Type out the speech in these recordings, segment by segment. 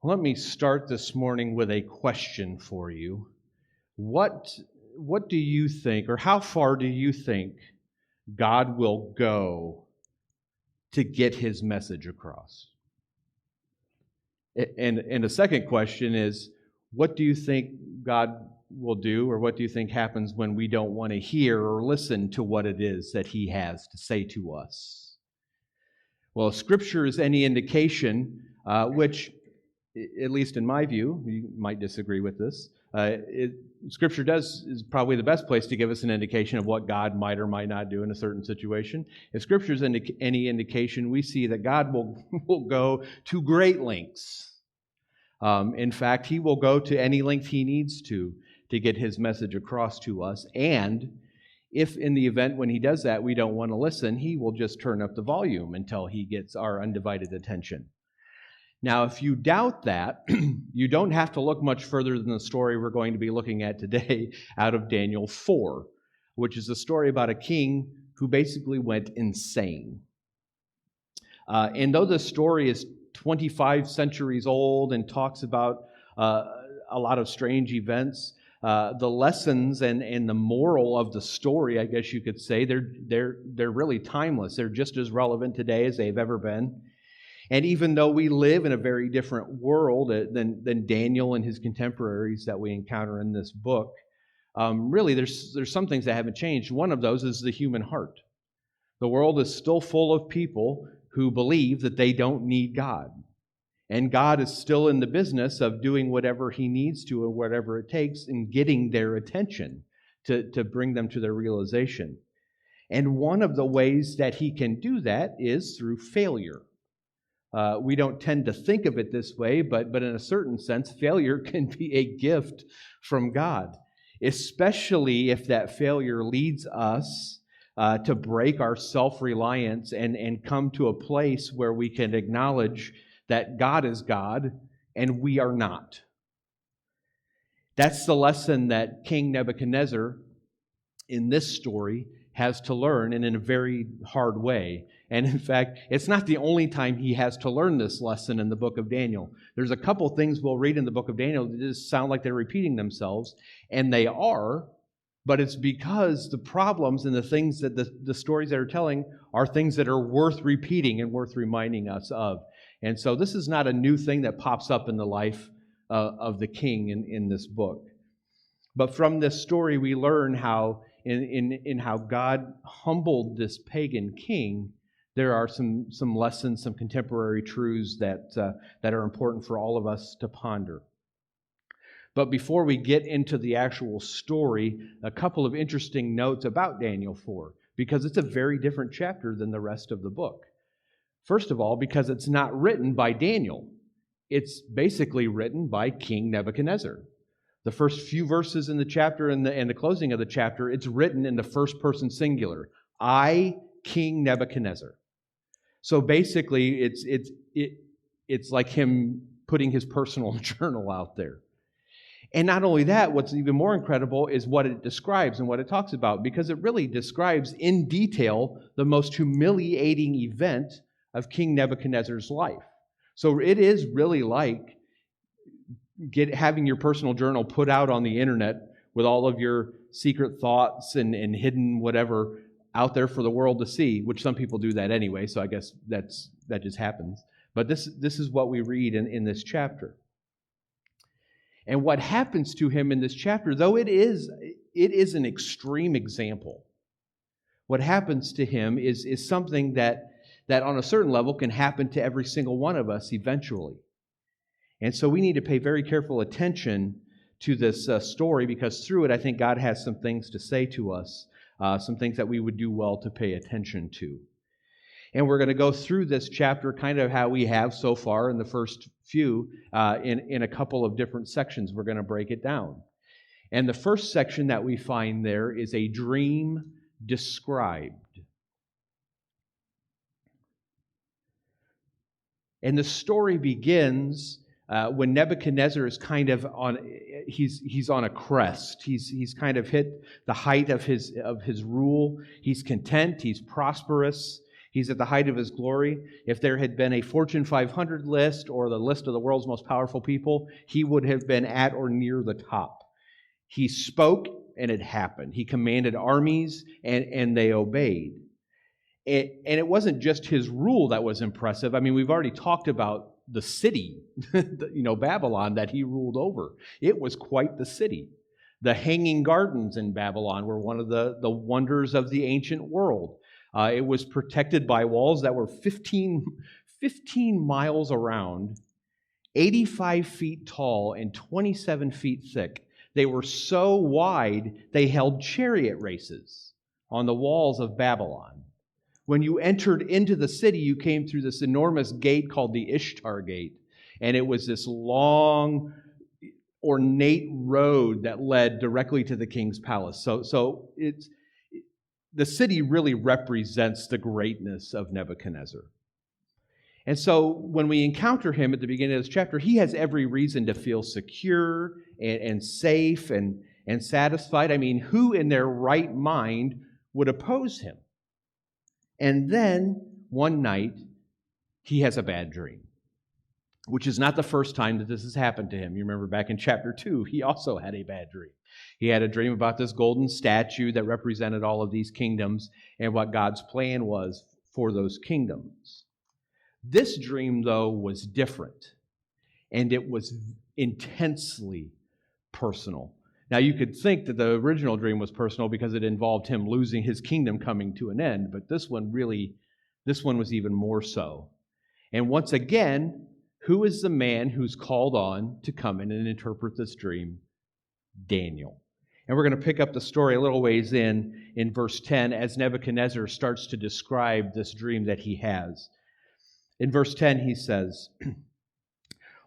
Let me start this morning with a question for you. What do you think, or how far do you think God will go to get his message across? And the second question is, what do you think God will do, or what do you think happens when we don't want to hear or listen to what it is that he has to say to us? Well, if Scripture is any indication, which, at least in my view, you might disagree with this, Scripture is probably the best place to give us an indication of what God might or might not do in a certain situation. If Scripture is any indication, we see that God will go to great lengths. In fact, he will go to any length he needs to get his message across to us. And if in the event when he does that we don't want to listen, he will just turn up the volume until he gets our undivided attention. Now, if you doubt that, you don't have to look much further than the story we're going to be looking at today out of Daniel 4, which is a story about a king who basically went insane. And though the story is 25 centuries old and talks about a lot of strange events, the lessons and the moral of the story, I guess you could say, they're really timeless. They're just as relevant today as they've ever been. And even though we live in a very different world than Daniel and his contemporaries that we encounter in this book, really there's some things that haven't changed. One of those is the human heart. The world is still full of people who believe that they don't need God. And God is still in the business of doing whatever he needs to or whatever it takes in getting their attention to bring them to their realization. And one of the ways that he can do that is through failure. We don't tend to think of it this way, but in a certain sense, failure can be a gift from God, especially if that failure leads us to break our self-reliance and come to a place where we can acknowledge that God is God and we are not. That's the lesson that King Nebuchadnezzar in this story has to learn, and in a very hard way. And in fact, it's not the only time he has to learn this lesson in the book of Daniel. There's a couple things we'll read in the book of Daniel that just sound like they're repeating themselves, and they are, but it's because the problems and the things that the stories that are telling are things that are worth repeating and worth reminding us of. And so this is not a new thing that pops up in the life of the king in this book. But from this story, we learn how in how God humbled this pagan king, there are some lessons, some contemporary truths that are important for all of us to ponder. But before we get into the actual story, a couple of interesting notes about Daniel 4, because it's a very different chapter than the rest of the book. First of all, because it's not written by Daniel. It's basically written by King Nebuchadnezzar. The first few verses in the chapter and the closing of the chapter, it's written in the first person singular. I, King Nebuchadnezzar. So basically, it's like him putting his personal journal out there. And not only that, what's even more incredible is what it describes and what it talks about, because it really describes in detail the most humiliating event of King Nebuchadnezzar's life. So it is really like having your personal journal put out on the internet with all of your secret thoughts and hidden whatever out there for the world to see, which some people do that anyway, so I guess that just happens. But this is what we read in this chapter. And what happens to him in this chapter, though it is an extreme example, what happens to him is something that on a certain level can happen to every single one of us eventually. And so we need to pay very careful attention to this story, because through it, I think God has some things to say to us, some things that we would do well to pay attention to. And we're going to go through this chapter kind of how we have so far in the first few, in a couple of different sections. We're going to break it down. And the first section that we find there is a dream described. And the story begins when Nebuchadnezzar is kind of he's on a crest. He's kind of hit the height of his rule. He's content. He's prosperous. He's at the height of his glory. If there had been a Fortune 500 list or the list of the world's most powerful people, he would have been at or near the top. He spoke, and it happened. He commanded armies, and they obeyed. And it wasn't just his rule that was impressive. I mean, we've already talked about the city, Babylon, that he ruled over. It was quite the city. The Hanging Gardens in Babylon were one of the wonders of the ancient world. It was protected by walls that were 15 miles around, 85 feet tall, and 27 feet thick. They were so wide, they held chariot races on the walls of Babylon. When you entered into the city, you came through this enormous gate called the Ishtar Gate, and it was this long, ornate road that led directly to the king's palace. So the city really represents the greatness of Nebuchadnezzar. And so when we encounter him at the beginning of this chapter, he has every reason to feel secure and safe and satisfied. I mean, who in their right mind would oppose him? And then one night, he has a bad dream, which is not the first time that this has happened to him. You remember back in chapter 2, he also had a bad dream. He had a dream about this golden statue that represented all of these kingdoms and what God's plan was for those kingdoms. This dream, though, was different, and it was intensely personal. Now, you could think that the original dream was personal because it involved him losing his kingdom coming to an end, but this one was even more so. And once again, who is the man who's called on to come in and interpret this dream? Daniel. And we're going to pick up the story a little ways in verse 10 as Nebuchadnezzar starts to describe this dream that he has. In verse 10, he says,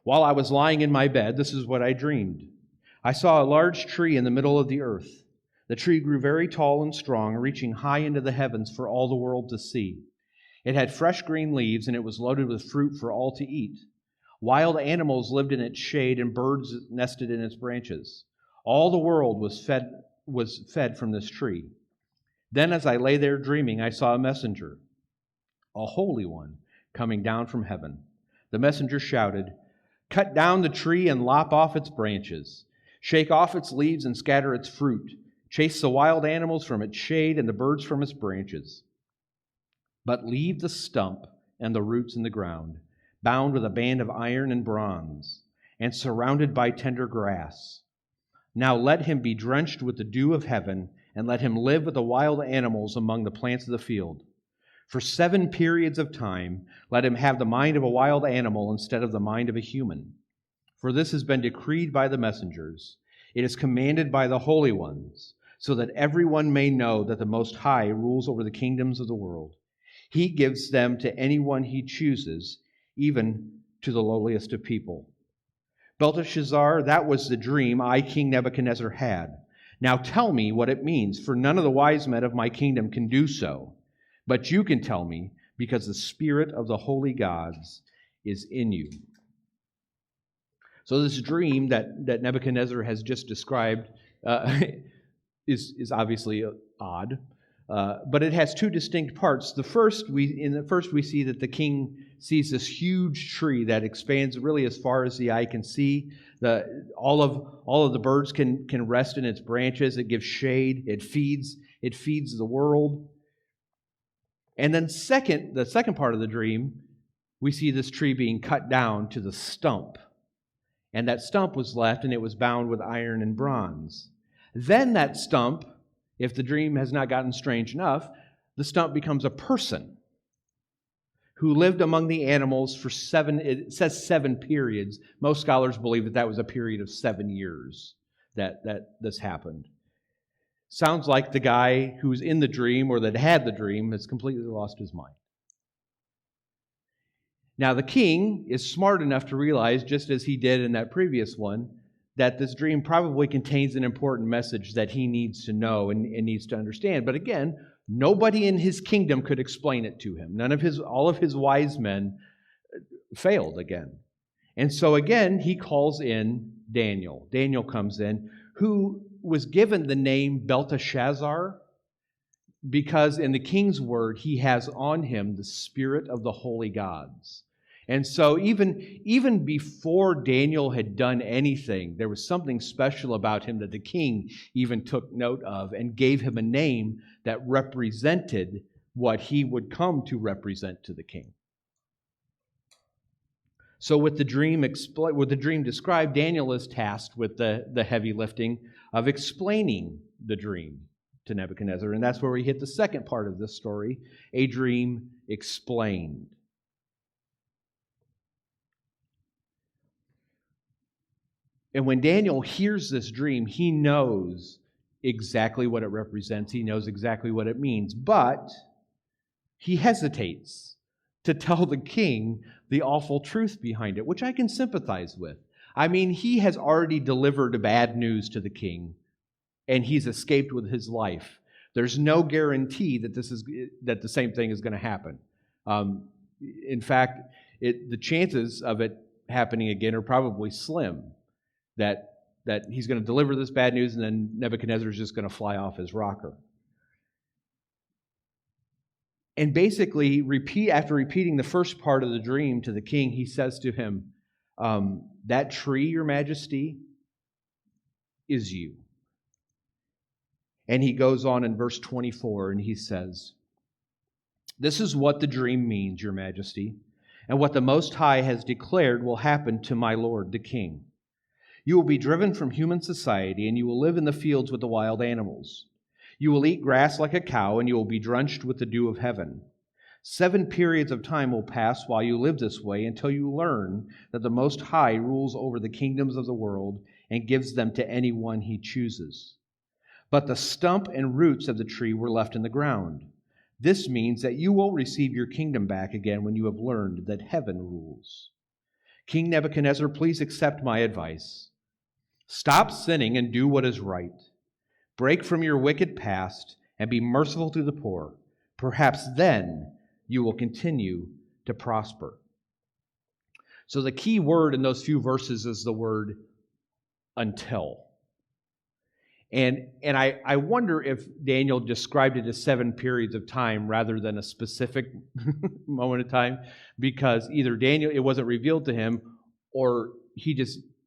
"While I was lying in my bed, this is what I dreamed. I saw a large tree in the middle of the earth. The tree grew very tall and strong, reaching high into the heavens for all the world to see. It had fresh green leaves, and it was loaded with fruit for all to eat. Wild animals lived in its shade, and birds nested in its branches. All the world was fed from this tree. Then as I lay there dreaming, I saw a messenger, a holy one, coming down from heaven. The messenger shouted, 'Cut down the tree and lop off its branches. Shake off its leaves and scatter its fruit. Chase the wild animals from its shade and the birds from its branches. But leave the stump and the roots in the ground, bound with a band of iron and bronze, and surrounded by tender grass. Now let him be drenched with the dew of heaven, and let him live with the wild animals among the plants of the field. For 7 periods of time, let him have the mind of a wild animal instead of the mind of a human. For this has been decreed by the messengers. It is commanded by the holy ones, so that everyone may know that the Most High rules over the kingdoms of the world. He gives them to anyone he chooses, even to the lowliest of people. Belteshazzar, that was the dream I, King Nebuchadnezzar, had. Now tell me what it means, for none of the wise men of my kingdom can do so. But you can tell me, because the spirit of the holy gods is in you.'" So this dream that Nebuchadnezzar has just described is obviously odd, but it has 2 distinct parts. In the first we see that the king sees this huge tree that expands really as far as the eye can see. All of the birds can rest in its branches. It gives shade. It feeds the world. And then the second part of the dream, we see this tree being cut down to the stump. And that stump was left, and it was bound with iron and bronze. Then that stump, if the dream has not gotten strange enough, the stump becomes a person who lived among the animals for 7 periods. Most scholars believe that was a period of 7 years that this happened. Sounds like the guy who's in the dream or that had the dream has completely lost his mind. Now, the king is smart enough to realize, just as he did in that previous one, that this dream probably contains an important message that he needs to know and needs to understand. But again, nobody in his kingdom could explain it to him. All of his wise men failed again. And so again, he calls in Daniel. Daniel comes in, who was given the name Belteshazzar. because in the king's word, he has on him the spirit of the holy gods. And so even before Daniel had done anything, there was something special about him that the king even took note of and gave him a name that represented what he would come to represent to the king. So with the dream described, Daniel is tasked with the heavy lifting of explaining the dream to Nebuchadnezzar. And that's where we hit the second part of this story, a dream explained. And when Daniel hears this dream, he knows exactly what it represents. He knows exactly what it means. But he hesitates to tell the king the awful truth behind it, which I can sympathize with. I mean, he has already delivered bad news to the king, and he's escaped with his life. There's no guarantee that the same thing is going to happen. In fact, the chances of it happening again are probably slim. That he's going to deliver this bad news, and then Nebuchadnezzar is just going to fly off his rocker. And basically, after repeating the first part of the dream to the king, he says to him, that tree, your majesty, is you. And he goes on in verse 24, and he says, this is what the dream means, your majesty, and what the Most High has declared will happen to my lord, the king. You will be driven from human society, and you will live in the fields with the wild animals. You will eat grass like a cow, and you will be drenched with the dew of heaven. 7 periods of time will pass while you live this way until you learn that the Most High rules over the kingdoms of the world and gives them to anyone he chooses. But the stump and roots of the tree were left in the ground. This means that you will receive your kingdom back again when you have learned that heaven rules. King Nebuchadnezzar, please accept my advice. Stop sinning and do what is right. Break from your wicked past and be merciful to the poor. Perhaps then you will continue to prosper. So the key word in those few verses is the word until. And I wonder if Daniel described it as 7 periods of time rather than a specific moment of time, because either it wasn't revealed to him, or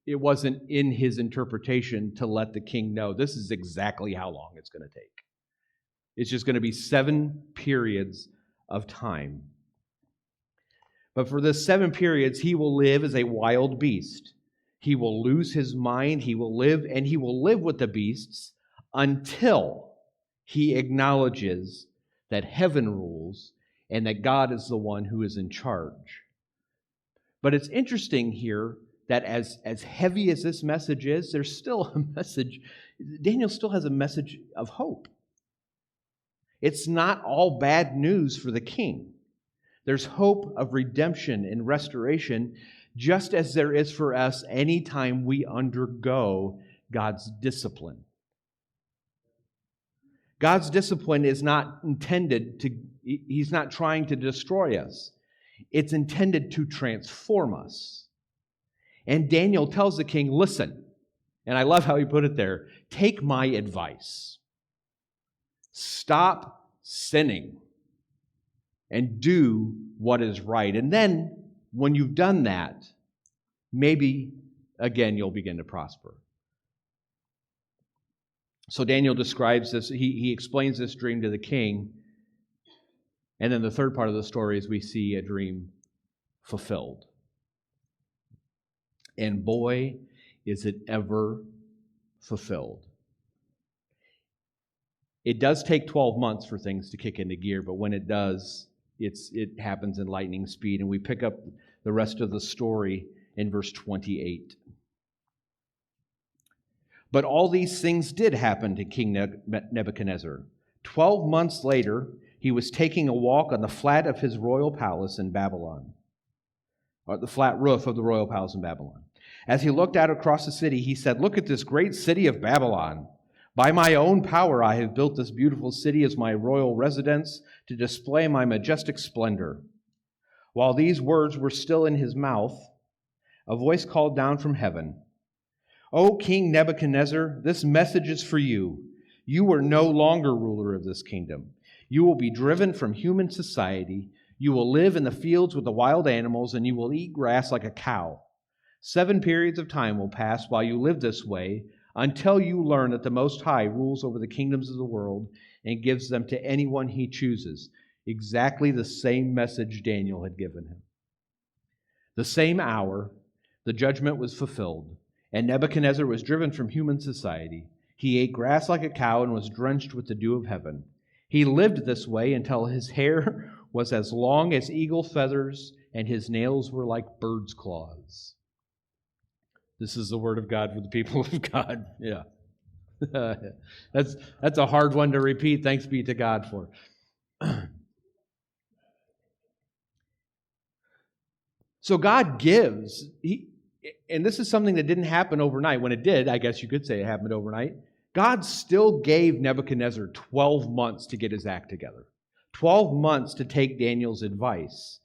it wasn't in his interpretation to let the king know this is exactly how long it's going to take. It's just going to be 7 periods of time. But for the 7 periods, he will live as a wild beast. He will lose his mind. He will live with the beasts until he acknowledges that heaven rules and that God is the one who is in charge. But it's interesting here that as heavy as this message is, there's still a message. Daniel still has a message of hope. It's not all bad news for the king. There's hope of redemption and restoration, just as there is for us anytime we undergo God's discipline. God's discipline is not He's not trying to destroy us. It's intended to transform us. And Daniel tells the king, listen, and I love how he put it there, take my advice. Stop sinning and do what is right. And then, when you've done that, maybe, again, you'll begin to prosper. So Daniel describes this, he explains this dream to the king. And then the third part of the story is we see a dream fulfilled. And boy, is it ever fulfilled. It does take 12 months for things to kick into gear, but when it does, it happens in lightning speed. And we pick up the rest of the story in verse 28. But all these things did happen to King Nebuchadnezzar. 12 months later, he was taking a walk on the flat of his royal palace in Babylon, or the flat roof of the royal palace in Babylon. As he looked out across the city, he said, "Look at this great city of Babylon. By my own power I have built this beautiful city as my royal residence to display my majestic splendor." While these words were still in his mouth, a voice called down from heaven, "O King Nebuchadnezzar, this message is for you. You are no longer ruler of this kingdom. You will be driven from human society. You will live in the fields with the wild animals, and you will eat grass like a cow. 7 periods of time will pass while you live this way, until you learn that the Most High rules over the kingdoms of the world and gives them to anyone he chooses. Exactly the same message Daniel had given him. The same hour, the judgment was fulfilled, and Nebuchadnezzar was driven from human society. He ate grass like a cow and was drenched with the dew of heaven. He lived this way until his hair was as long as eagle feathers and his nails were like bird's claws. This is the word of God for the people of God. Yeah. That's a hard one to repeat. Thanks be to God for. So God gives. And this is something that didn't happen overnight. When it did, I guess you could say it happened overnight. God still gave Nebuchadnezzar 12 months to get his act together. 12 months to take Daniel's advice.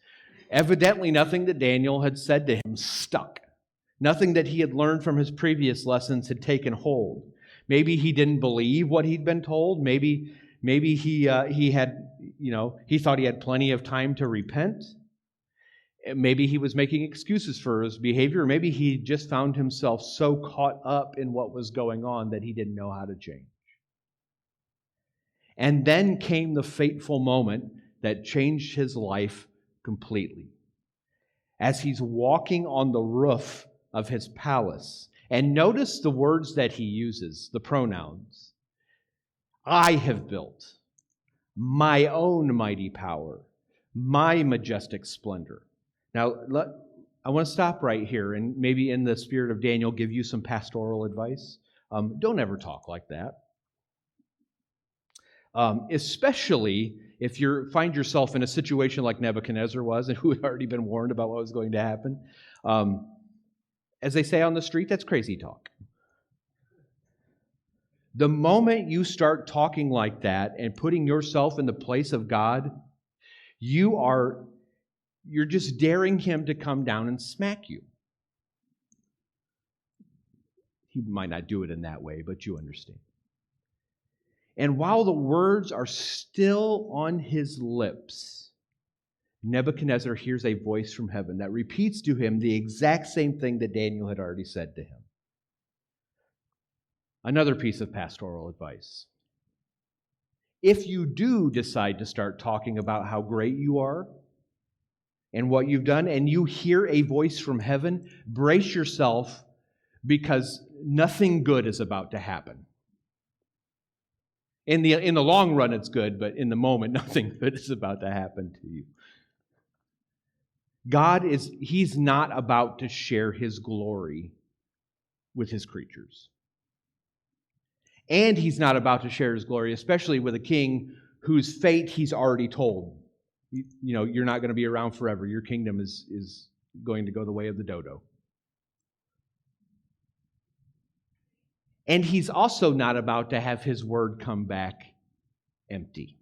Evidently, nothing that Daniel had said to him stuck. Nothing that he had learned from his previous lessons had taken hold. Maybe he didn't believe what he'd been told. Maybe he had, he thought he had plenty of time to repent. Maybe he was making excuses for his behavior. Or maybe he just found himself so caught up in what was going on that he didn't know how to change. And then came the fateful moment that changed his life completely. As he's walking on the roof of his palace, and notice the words that he uses, the pronouns. I have built my own mighty power, my majestic splendor. Now, I want to stop right here and maybe in the spirit of Daniel give you some pastoral advice. Don't ever talk like that. Especially if you find yourself in a situation like Nebuchadnezzar was and who had already been warned about what was going to happen. As they say on the street, that's crazy talk. The moment you start talking like that and putting yourself in the place of God, you're just daring him to come down and smack you. He might not do it in that way, but you understand. And while the words are still on his lips, Nebuchadnezzar hears a voice from heaven that repeats to him the exact same thing that Daniel had already said to him. Another piece of pastoral advice. If you do decide to start talking about how great you are and what you've done, and you hear a voice from heaven, brace yourself because nothing good is about to happen. In the long run, it's good, but in the moment, nothing good is about to happen to you. He's not about to share his glory with his creatures. And he's not about to share his glory, especially with a king whose fate he's already told. You're not going to be around forever. Your kingdom is going to go the way of the dodo. And he's also not about to have his word come back empty.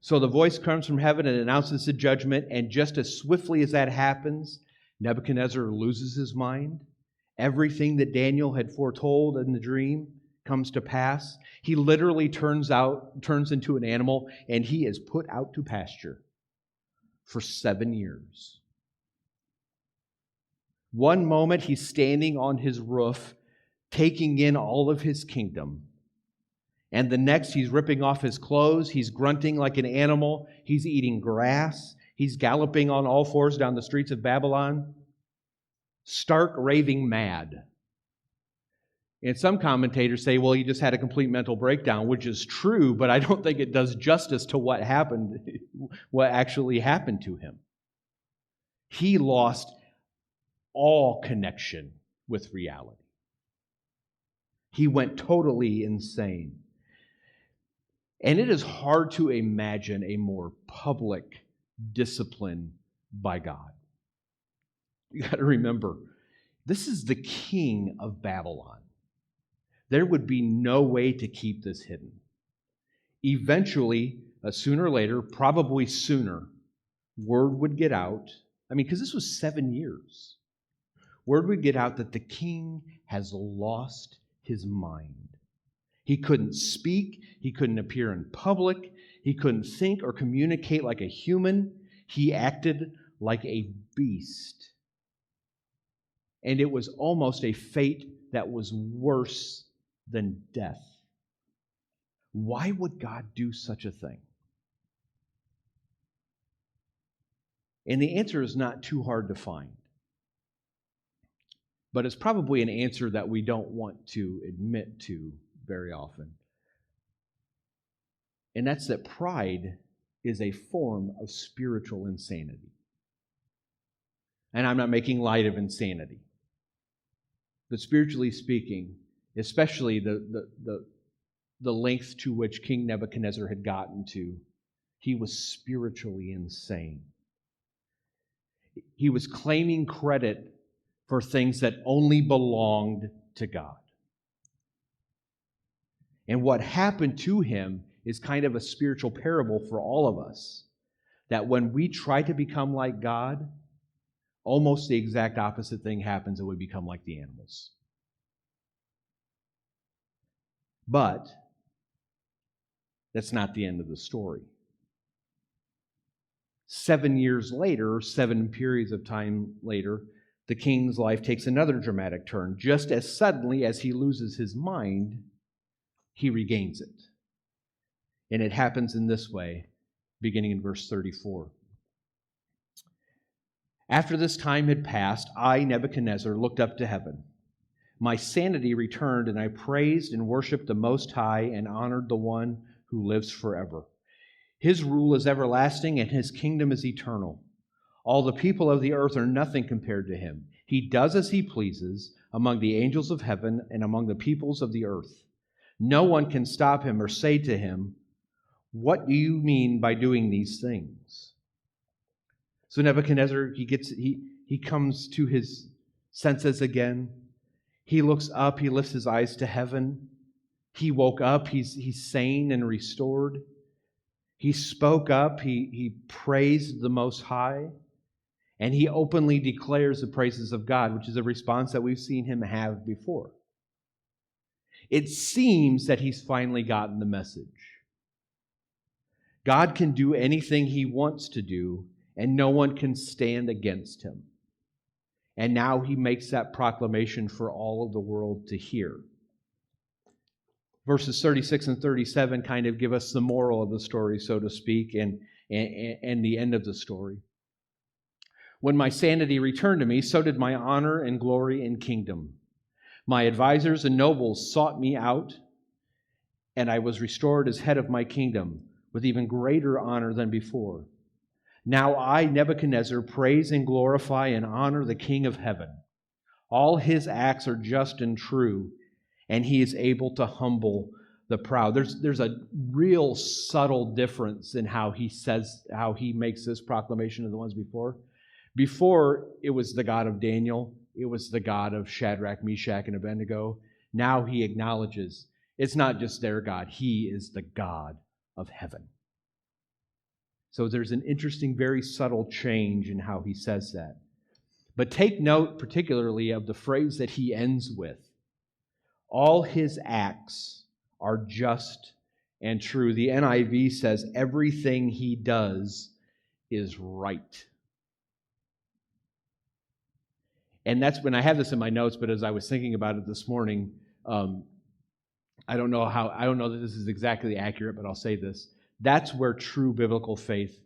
So the voice comes from heaven and announces the judgment, and just as swiftly as that happens, Nebuchadnezzar loses his mind. Everything that Daniel had foretold in the dream comes to pass. He literally turns into an animal, and he is put out to pasture for 7 years. One moment he's standing on his roof, taking in all of his kingdom. And the next, he's ripping off his clothes. He's grunting like an animal. He's eating grass. He's galloping on all fours down the streets of Babylon. Stark raving mad. And some commentators say, well, he just had a complete mental breakdown, which is true, but I don't think it does justice to what actually happened to him. He lost all connection with reality. He went totally insane. And it is hard to imagine a more public discipline by God. You got to remember, this is the king of Babylon. There would be no way to keep this hidden. Eventually, sooner or later, probably sooner, word would get out. Because this was 7 years. Word would get out that the king has lost his mind. He couldn't speak. He couldn't appear in public. He couldn't think or communicate like a human. He acted like a beast. And it was almost a fate that was worse than death. Why would God do such a thing? And the answer is not too hard to find. But it's probably an answer that we don't want to admit to very often. And that's that pride is a form of spiritual insanity. And I'm not making light of insanity. But spiritually speaking, especially the length to which King Nebuchadnezzar had gotten to, he was spiritually insane. He was claiming credit for things that only belonged to God. And what happened to him is kind of a spiritual parable for all of us. That when we try to become like God, almost the exact opposite thing happens and we become like the animals. But that's not the end of the story. 7 years later, 7 periods of time later, the king's life takes another dramatic turn. Just as suddenly as he loses his mind, he regains it. And it happens in this way, beginning in verse 34. After this time had passed, I, Nebuchadnezzar, looked up to heaven. My sanity returned, and I praised and worshiped the Most High and honored the one who lives forever. His rule is everlasting, and his kingdom is eternal. All the people of the earth are nothing compared to him. He does as he pleases among the angels of heaven and among the peoples of the earth. No one can stop him or say to him, "What do you mean by doing these things?" So Nebuchadnezzar, he comes to his senses again. He looks up, he lifts his eyes to heaven. He woke up, he's sane and restored. He spoke up, he praised the Most High. And he openly declares the praises of God, which is a response that we've seen him have before. It seems that he's finally gotten the message. God can do anything he wants to do, and no one can stand against him. And now he makes that proclamation for all of the world to hear. Verses 36 and 37 kind of give us the moral of the story, so to speak, and the end of the story. When my sanity returned to me, so did my honor and glory and kingdom. My advisors and nobles sought me out, and I was restored as head of my kingdom, with even greater honor than before. Now I, Nebuchadnezzar, praise and glorify and honor the King of heaven. All his acts are just and true, and he is able to humble the proud. There's a real subtle difference in how he makes this proclamation of the ones before. Before, it was the God of Daniel. It was the God of Shadrach, Meshach, and Abednego. Now he acknowledges it's not just their God. He is the God of heaven. So there's an interesting, very subtle change in how he says that. But take note particularly of the phrase that he ends with. All his acts are just and true. The NIV says everything he does is right. And that's when I have this in my notes, but as I was thinking about it this morning, I don't know that this is exactly accurate, but I'll say this. That's where true biblical faith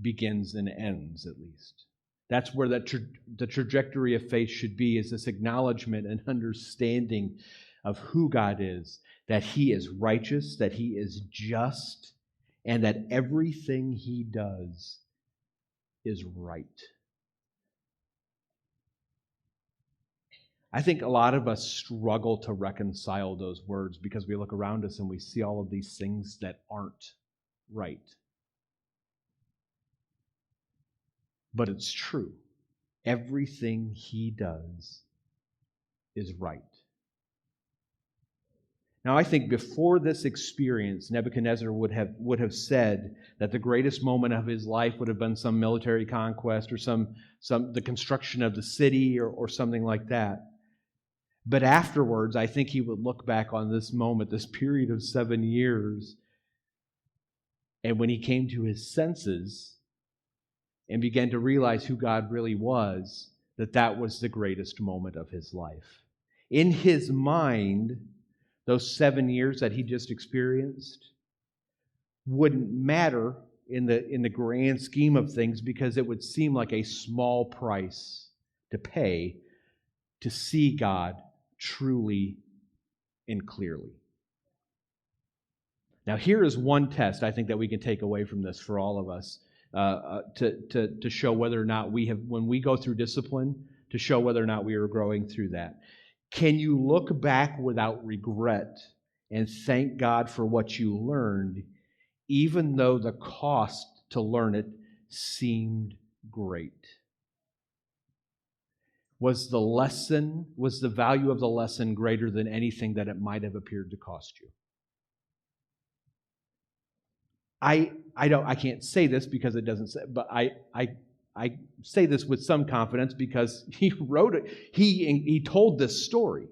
begins and ends, at least. That's where the trajectory of faith should be, is this acknowledgement and understanding of who God is, that he is righteous, that he is just, and that everything he does is right. I think a lot of us struggle to reconcile those words because we look around us and we see all of these things that aren't right. But it's true. Everything he does is right. Now, I think before this experience, Nebuchadnezzar would have said that the greatest moment of his life would have been some military conquest or the construction of the city or something like that. But afterwards, I think he would look back on this moment, this period of 7 years, and when he came to his senses and began to realize who God really was, that was the greatest moment of his life. In his mind, those 7 years that he just experienced wouldn't matter in the grand scheme of things, because it would seem like a small price to pay to see God truly and clearly. Now, here is one test I think that we can take away from this for all of us, to show whether or not we have, when we go through discipline, to show whether or not we are growing through that. Can you look back without regret and thank God for what you learned, even though the cost to learn it seemed great? Was the value of the lesson greater than anything that it might have appeared to cost you? I can't say this because it doesn't say, but I say this with some confidence because he wrote it. He told this story.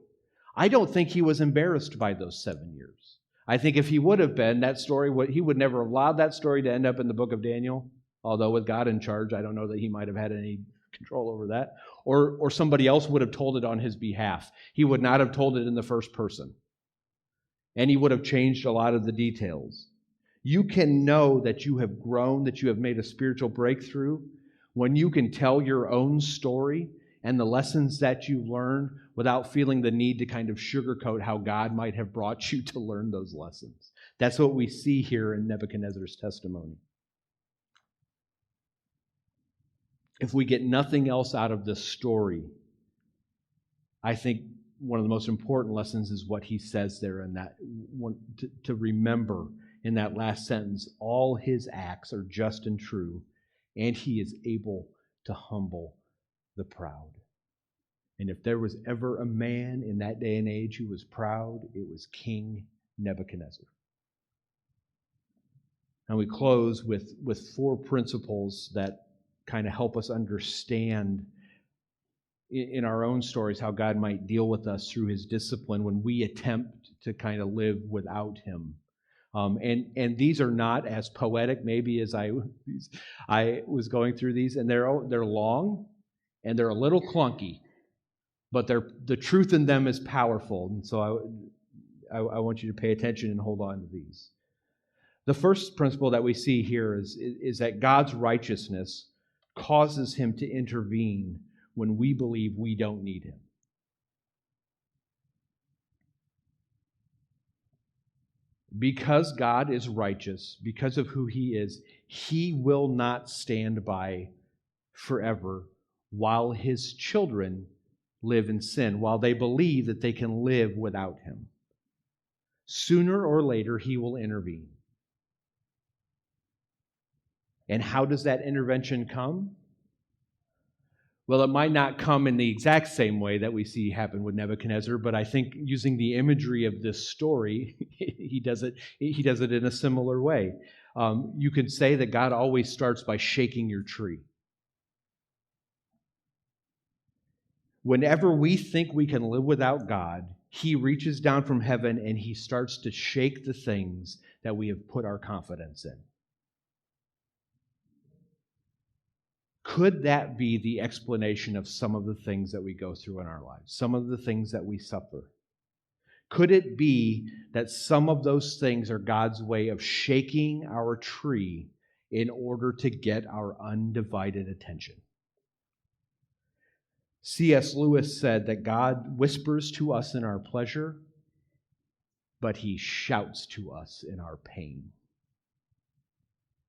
I don't think he was embarrassed by those 7 years. I think if he would have been, that story, he would never have allowed that story to end up in the book of Daniel. Although with God in charge, I don't know that he might have had any control over that. Or somebody else would have told it on his behalf. He would not have told it in the first person. And he would have changed a lot of the details. You can know that you have grown, that you have made a spiritual breakthrough, when you can tell your own story and the lessons that you learned without feeling the need to kind of sugarcoat how God might have brought you to learn those lessons. That's what we see here in Nebuchadnezzar's testimony. If we get nothing else out of this story, I think one of the most important lessons is what he says there in that one, to remember in that last sentence, all his acts are just and true, and he is able to humble the proud. And if there was ever a man in that day and age who was proud, it was King Nebuchadnezzar. And we close with 4 principles that kind of help us understand in our own stories how God might deal with us through his discipline when we attempt to kind of live without him. And these are not as poetic maybe as I was going through these, and they're long and they're a little clunky, but the truth in them is powerful. And so I want you to pay attention and hold on to these. The first principle that we see here is that God's righteousness causes him to intervene when we believe we don't need him. Because God is righteous, because of who he is, he will not stand by forever while his children live in sin, while they believe that they can live without him. Sooner or later, he will intervene. And how does that intervention come? Well, it might not come in the exact same way that we see happen with Nebuchadnezzar, but I think using the imagery of this story, he does it in a similar way. You could say that God always starts by shaking your tree. Whenever we think we can live without God, he reaches down from heaven and he starts to shake the things that we have put our confidence in. Could that be the explanation of some of the things that we go through in our lives, some of the things that we suffer? Could it be that some of those things are God's way of shaking our tree in order to get our undivided attention? C.S. Lewis said that God whispers to us in our pleasure, but he shouts to us in our pain.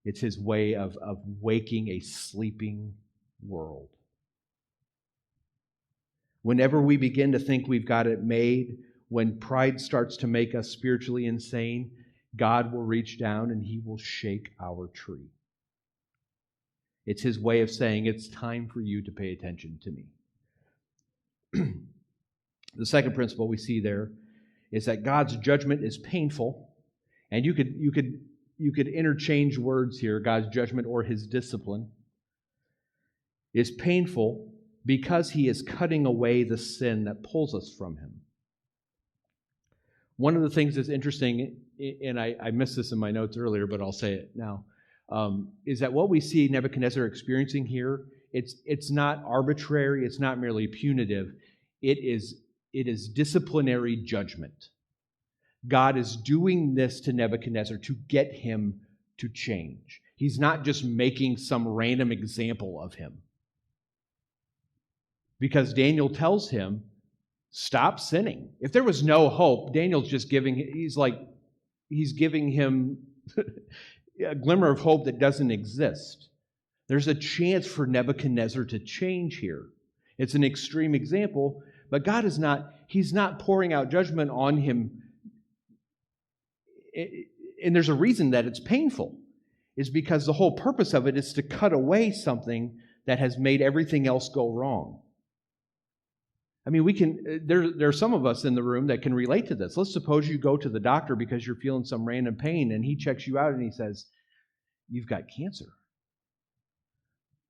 It's his way of waking a sleeping world. Whenever we begin to think we've got it made, when pride starts to make us spiritually insane, God will reach down and he will shake our tree. It's his way of saying, it's time for you to pay attention to me. The second principle we see there is that God's judgment is painful, and you could interchange words here, God's judgment or his discipline is painful, because he is cutting away the sin that pulls us from him. One of the things that's interesting, and I missed this in my notes earlier, but I'll say it now, is that what we see Nebuchadnezzar experiencing here, it's not arbitrary, it's not merely punitive, it is disciplinary judgment. God is doing this to Nebuchadnezzar to get him to change. He's not just making some random example of him. Because Daniel tells him, stop sinning. If there was no hope, Daniel's just he's giving him a glimmer of hope that doesn't exist. There's a chance for Nebuchadnezzar to change here. It's an extreme example, but God he's not pouring out judgment on him. And there's a reason that it's painful. Is because the whole purpose of it is to cut away something that has made everything else go wrong. I mean, there are some of us in the room that can relate to this. Let's suppose you go to the doctor because you're feeling some random pain, and he checks you out and he says, you've got cancer.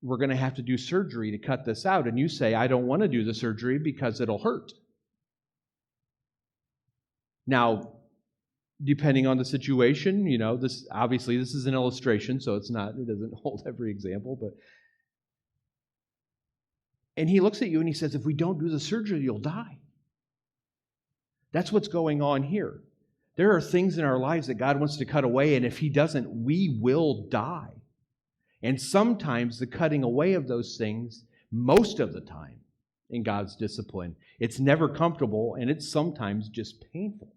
We're going to have to do surgery to cut this out. And you say, I don't want to do the surgery because it'll hurt. Now, depending on the situation, this is an illustration, so it doesn't hold every example, and he looks at you and he says, if we don't do the surgery, you'll die. That's what's going on here. There are things in our lives that God wants to cut away, and if he doesn't, we will die. And sometimes the cutting away of those things, most of the time in God's discipline, it's never comfortable, and it's sometimes just painful.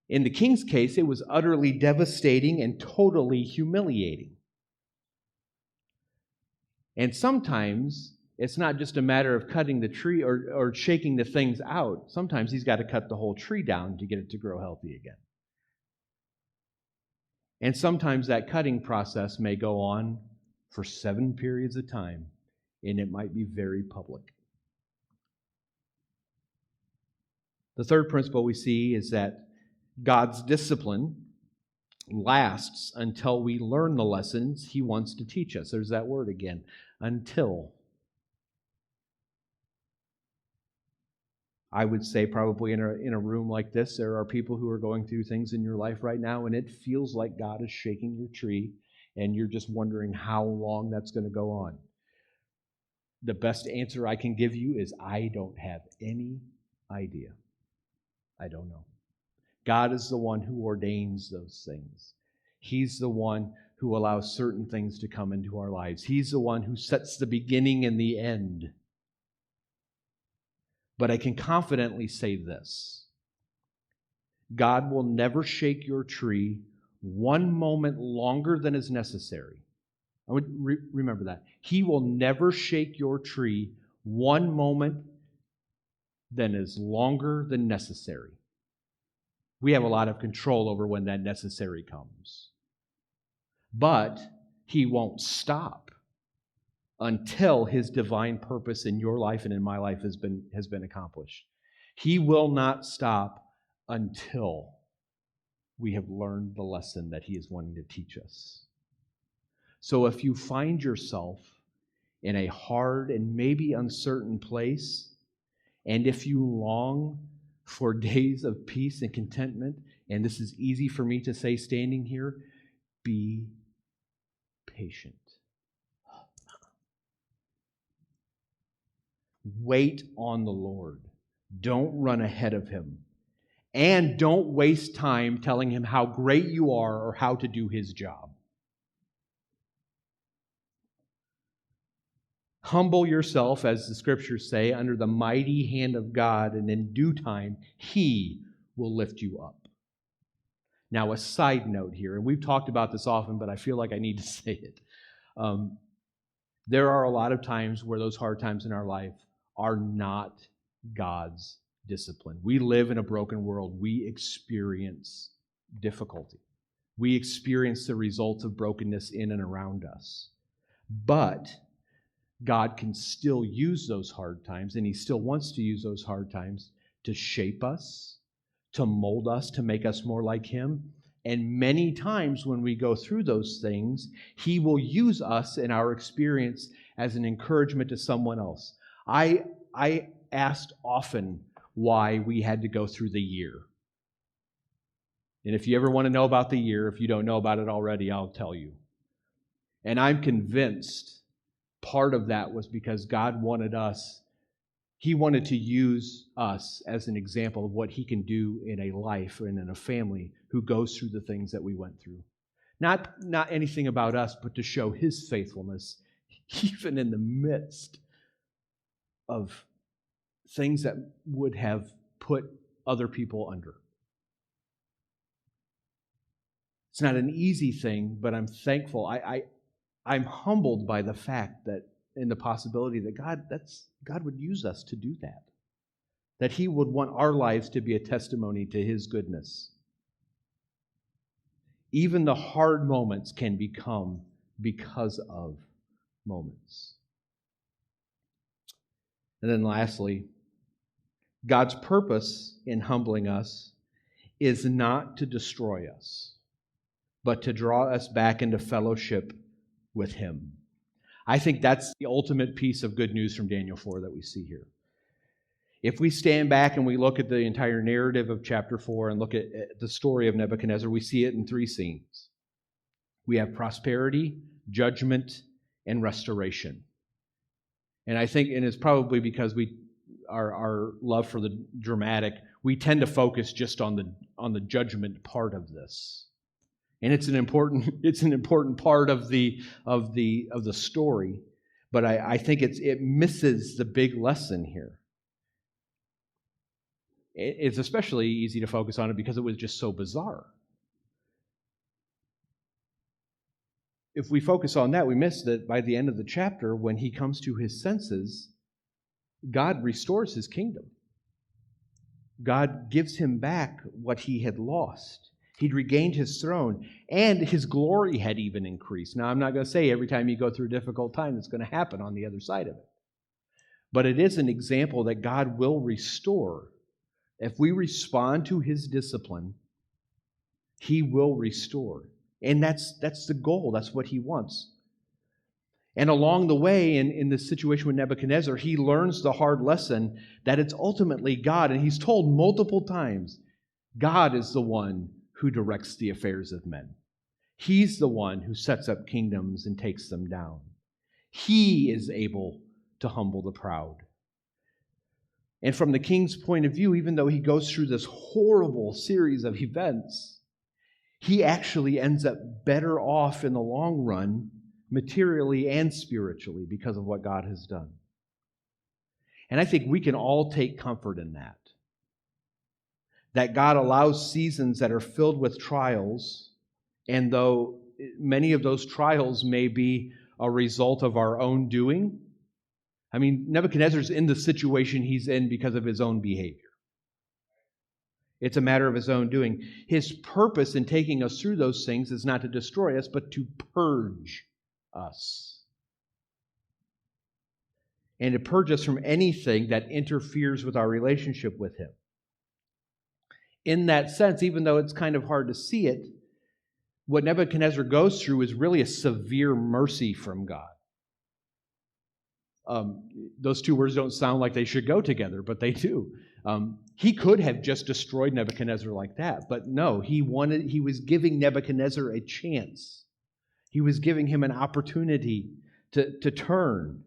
In the king's case, it was utterly devastating and totally humiliating. And sometimes it's not just a matter of cutting the tree or shaking the things out. Sometimes he's got to cut the whole tree down to get it to grow healthy again. And sometimes that cutting process may go on for 7 periods of time, and it might be very public. The third principle we see is that God's discipline lasts until we learn the lessons he wants to teach us. There's that word again, until. I would say probably in a room like this, there are people who are going through things in your life right now, and it feels like God is shaking your tree, and you're just wondering how long that's going to go on. The best answer I can give you is I don't have any idea. I don't know. God is the one who ordains those things. He's the one who allows certain things to come into our lives. He's the one who sets the beginning and the end. But I can confidently say this. God will never shake your tree one moment longer than is necessary. I would remember that. He will never shake your tree one moment than is longer than necessary. We have a lot of control over when that necessary comes. But he won't stop until his divine purpose in your life and in my life has been accomplished. He will not stop until we have learned the lesson that he is wanting to teach us. So if you find yourself in a hard and maybe uncertain place, and if you long for days of peace and contentment, and this is easy for me to say standing here, be patient. Wait on the Lord. Don't run ahead of him. And don't waste time telling him how great you are or how to do his job. Humble yourself, as the scriptures say, under the mighty hand of God, and in due time, he will lift you up. Now, a side note here, and we've talked about this often, but I feel like I need to say it. There are a lot of times where those hard times in our life are not God's discipline. We live in a broken world. We experience difficulty. We experience the results of brokenness in and around us. But God can still use those hard times, and he still wants to use those hard times to shape us, to mold us, to make us more like him, And many times when we go through those things, He will use us in our experience as an encouragement to someone else. I asked often why we had to go through the year. And if you ever want to know about the year, if you don't know about it already, I'll tell you. And I'm convinced part of that was because God wanted us, He wanted to use us as an example of what He can do in a life and in a family who goes through the things that we went through. Not anything about us, but to show His faithfulness, even in the midst of things that would have put other people under. It's not an easy thing, but I'm thankful. I'm humbled by the fact that, and the possibility that God would use us to do that. That He would want our lives to be a testimony to His goodness. Even the hard moments can become because of moments. And then lastly, God's purpose in humbling us is not to destroy us, but to draw us back into fellowship with Him. I think that's the ultimate piece of good news from Daniel 4 that we see here. If we stand back and we look at the entire narrative of chapter 4 and look at the story of Nebuchadnezzar, we see it in three scenes. We have prosperity, judgment, and restoration. And I think, and it's probably because our love for the dramatic, we tend to focus just on the judgment part of this. And it's an important part of the story, but I think it misses the big lesson here. It's especially easy to focus on it because it was just so bizarre. If we focus on that, we miss that by the end of the chapter, when he comes to his senses, God restores his kingdom. God gives him back what he had lost. He'd regained his throne, and his glory had even increased. Now, I'm not going to say every time you go through a difficult time it's going to happen on the other side of it. But it is an example that God will restore. If we respond to his discipline, he will restore. And that's the goal. That's what he wants. And along the way, in this situation with Nebuchadnezzar, he learns the hard lesson that it's ultimately God. And he's told multiple times, God is the one who directs the affairs of men. He's the one who sets up kingdoms and takes them down. He is able to humble the proud. And from the king's point of view, even though he goes through this horrible series of events, he actually ends up better off in the long run, materially and spiritually, because of what God has done. And I think we can all take comfort in that. That God allows seasons that are filled with trials, and though many of those trials may be a result of our own doing, I mean, Nebuchadnezzar's in the situation he's in because of his own behavior. It's a matter of his own doing. His purpose in taking us through those things is not to destroy us, but to purge us. And to purge us from anything that interferes with our relationship with him. In that sense, even though it's kind of hard to see it, what Nebuchadnezzar goes through is really a severe mercy from God. Those two words don't sound like they should go together, but they do. He could have just destroyed Nebuchadnezzar like that, but no, he was giving Nebuchadnezzar a chance. He was giving him an opportunity to turn.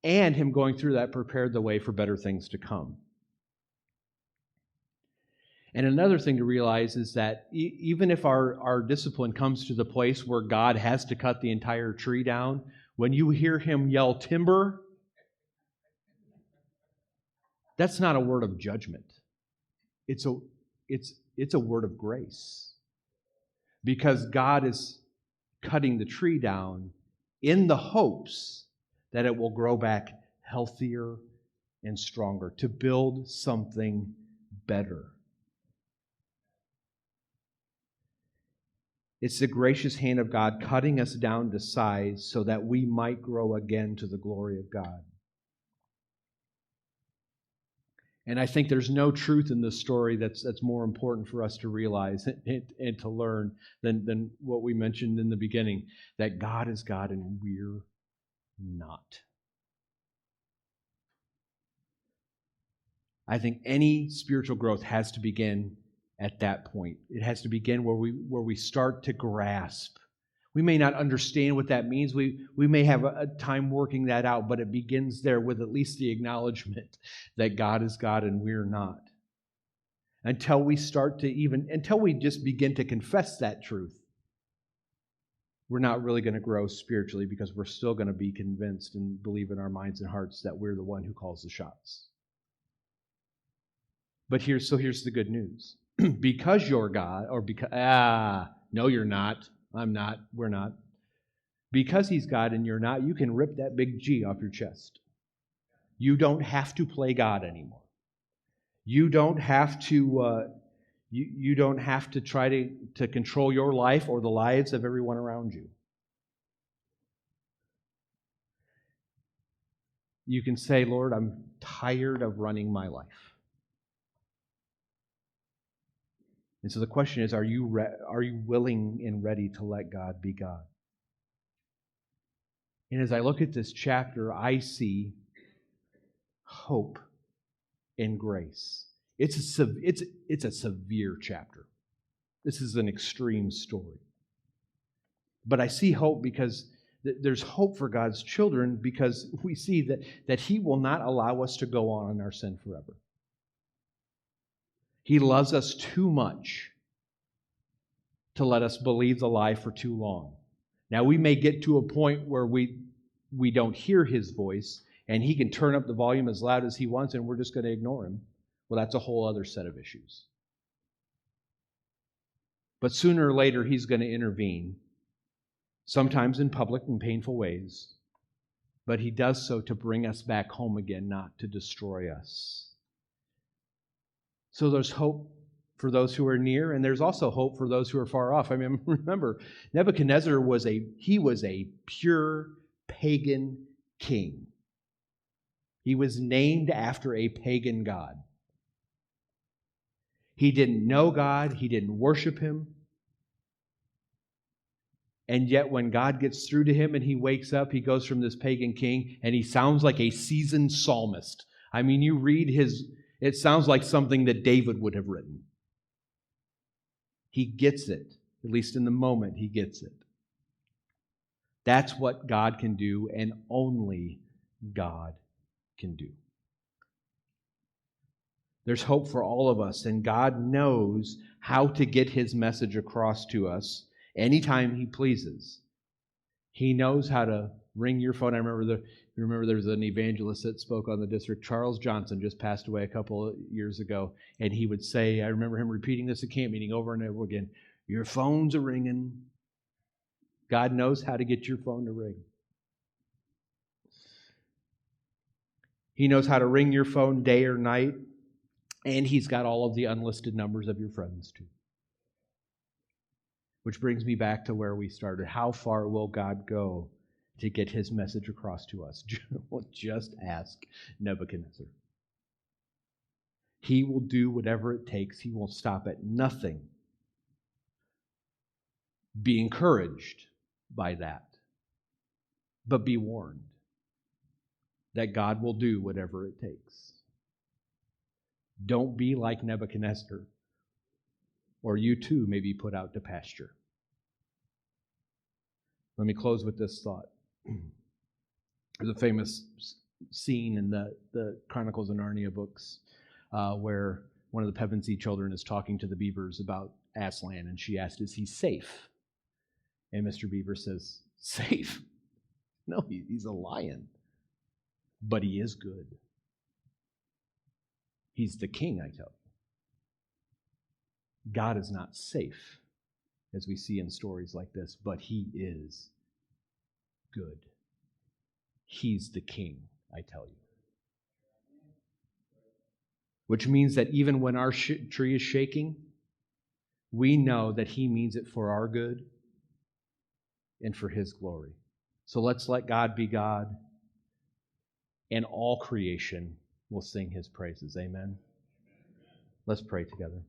And him going through that prepared the way for better things to come. And another thing to realize is that even if our discipline comes to the place where God has to cut the entire tree down, when you hear him yell timber, that's not a word of judgment. It's a word of grace. Because God is cutting the tree down in the hopes that it will grow back healthier and stronger, to build something better. It's the gracious hand of God cutting us down to size so that we might grow again to the glory of God. And I think there's no truth in this story that's more important for us to realize and to learn than what we mentioned in the beginning, that God is God and we're not. I think any spiritual growth has to begin at that point. It has to begin where we start to grasp. We may not understand what that means. We may have a time working that out, but it begins there with at least the acknowledgement that God is God and we're not. Until we just begin to confess that truth, we're not really going to grow spiritually, because we're still going to be convinced and believe in our minds and hearts that we're the one who calls the shots. But here's the good news. Because you're God, or because, no, you're not. I'm not. We're not. Because He's God and you're not, you can rip that big G off your chest. You don't have to play God anymore. You don't have to. You don't have to try to control your life or the lives of everyone around you. You can say, Lord, I'm tired of running my life. And so the question is, are you willing and ready to let God be God? And as I look at this chapter, I see hope and grace. It's a severe chapter. This is an extreme story. But I see hope because there's hope for God's children, because we see that He will not allow us to go on in our sin forever. He loves us too much to let us believe the lie for too long. Now, we may get to a point where we don't hear His voice, and He can turn up the volume as loud as He wants, and we're just going to ignore Him. Well, that's a whole other set of issues. But sooner or later, He's going to intervene, sometimes in public and painful ways, but He does so to bring us back home again, not to destroy us. So there's hope for those who are near, and there's also hope for those who are far off. I mean, remember, Nebuchadnezzar was a pure pagan king. He was named after a pagan god. He didn't know God. He didn't worship Him. And yet when God gets through to him and he wakes up, he goes from this pagan king and he sounds like a seasoned psalmist. I mean, you read it sounds like something that David would have written. He gets it. At least in the moment, he gets it. That's what God can do, and only God can do. There's hope for all of us, and God knows how to get His message across to us anytime He pleases. He knows how to ring your phone. I remember there was an evangelist that spoke on the district. Charles Johnson just passed away a couple of years ago, and he would say, I remember him repeating this at camp meeting over and over again, your phones are ringing. God knows how to get your phone to ring. He knows how to ring your phone day or night, and He's got all of the unlisted numbers of your friends too. Which brings me back to where we started. How far will God go to get His message across to us? Just ask Nebuchadnezzar. He will do whatever it takes. He won't stop at nothing. Be encouraged by that. But be warned that God will do whatever it takes. Don't be like Nebuchadnezzar, or you too may be put out to pasture. Let me close with this thought. There's a famous scene in the Chronicles of Narnia books where one of the Pevensey children is talking to the beavers about Aslan, and she asked, is he safe? And Mr. Beaver says, safe? No, he's a lion. But he is good. He's the king, I tell you. God is not safe, as we see in stories like this, but He is good. He's the king, I tell you. Which means that even when our tree is shaking, we know that He means it for our good and for His glory. So let's let God be God, and all creation will sing his praises. Amen. Let's pray together.